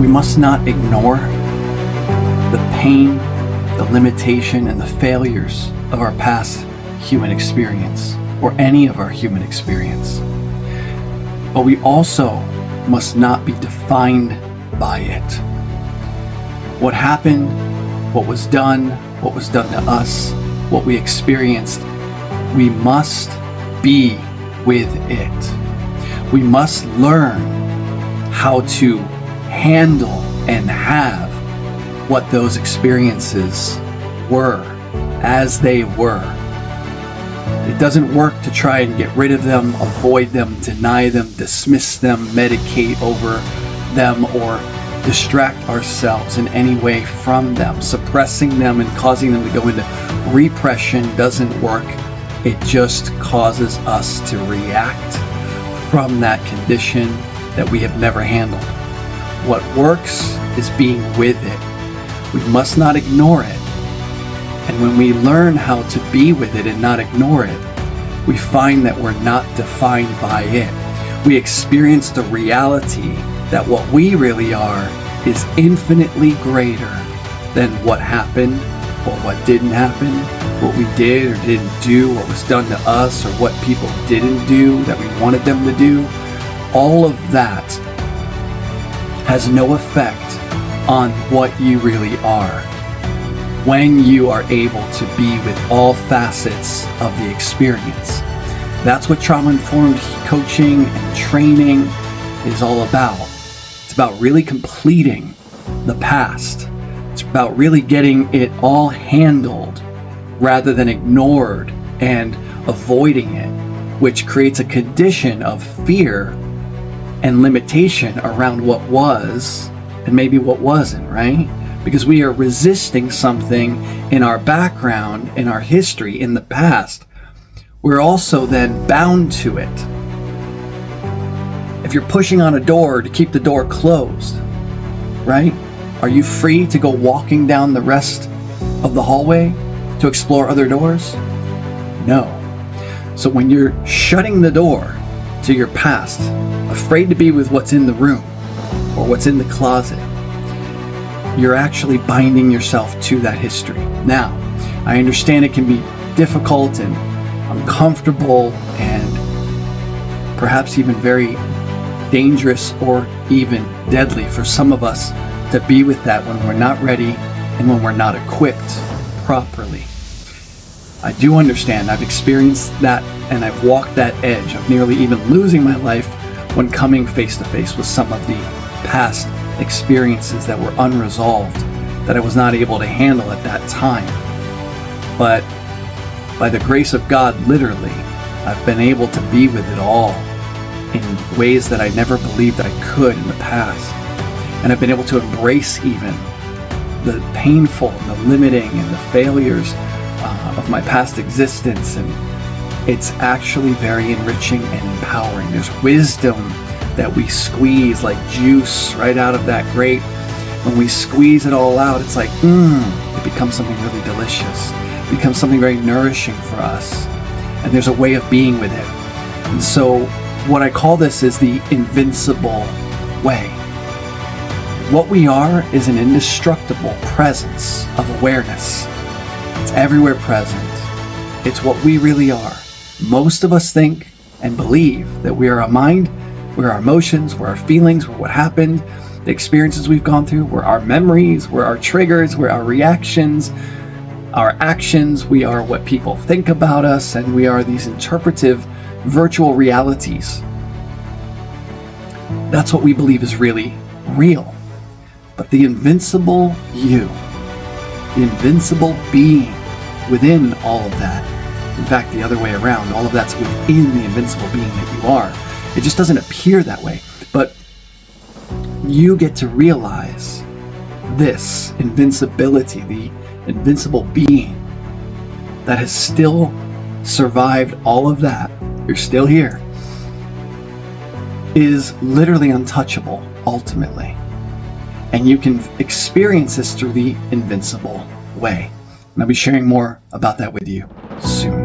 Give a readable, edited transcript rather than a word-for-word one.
We must not ignore the pain, the limitation, and the failures of our past human experience, or any of our human experience. But we also must not be defined by it. What happened, what was done to us, what we experienced, we must be with it. We must learn how to handle and have what those experiences were as they were. It doesn't work to try and get rid of them, avoid them, deny them, dismiss them, medicate over them, or distract ourselves in any way from them. Suppressing them and causing them to go into repression doesn't work. It just causes us to react from that condition that we have never handled. What works is being with it. We must not ignore it. And when we learn how to be with it and not ignore it, we find that we're not defined by it. We experience the reality that what we really are is infinitely greater than what happened or what didn't happen, what we did or didn't do, what was done to us, or what people didn't do that we wanted them to do. All of that has no effect on what you really are when you are able to be with all facets of the experience. That's what trauma-informed coaching and training is all about. It's about really completing the past. It's about really getting it all handled rather than ignored and avoiding it, which creates a condition of fear and limitation around what was and maybe what wasn't, right? Because we are resisting something in our background, in our history, in the past. We're also then bound to it. If you're pushing on a door to keep the door closed, right? Are you free to go walking down the rest of the hallway to explore other doors? No. So when you're shutting the door to your past, afraid to be with what's in the room or what's in the closet, you're actually binding yourself to that history. Now, I understand it can be difficult and uncomfortable and perhaps even very dangerous or even deadly for some of us to be with that when we're not ready and when we're not equipped properly. I do understand. I've experienced that, and I've walked that edge of nearly even losing my life when coming face to face with some of the past experiences that were unresolved, that I was not able to handle at that time. But by the grace of God, literally, I've been able to be with it all in ways that I never believed I could in the past. And I've been able to embrace even the painful and the limiting and the failures of my past existence. And it's actually very enriching and empowering. There's wisdom that we squeeze like juice right out of that grape. When we squeeze it all out, it's like, it becomes something really delicious. It becomes something very nourishing for us. And there's a way of being with it. And so what I call this is the invincible way. What we are is an indestructible presence of awareness. It's everywhere present. It's what we really are. Most of us think and believe that we are a mind, we're our emotions, we're our feelings, we're what happened, the experiences we've gone through, we're our memories, we're our triggers, we're our reactions, our actions, we are what people think about us, and we are these interpretive virtual realities. That's what we believe is really real. But the invincible you, the invincible being within all of that, in fact, the other way around, all of that's within the invincible being that you are. It just doesn't appear that way. But you get to realize this invincibility, the invincible being that has still survived all of that, you're still here, is literally untouchable, ultimately. And you can experience this through the invincible way. And I'll be sharing more about that with you soon.